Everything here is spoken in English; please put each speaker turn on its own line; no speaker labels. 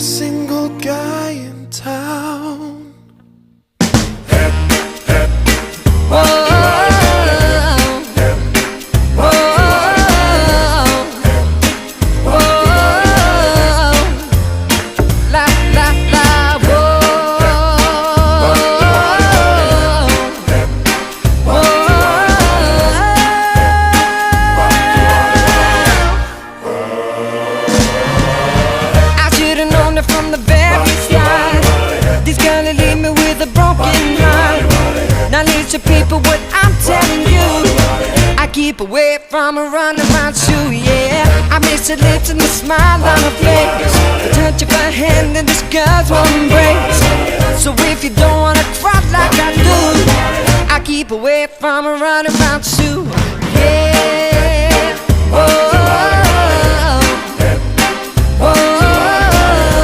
every single guy in town.
Whoa. From the very start, this gonna leave me with a broken heart. Now listen people, what I'm telling you, I keep away from a runaround shoe, yeah. I miss her lips and the smile on her face, the touch of her hand and this girl's warm embrace. So if you don't wanna cry like I do, I keep away from a runaround shoe.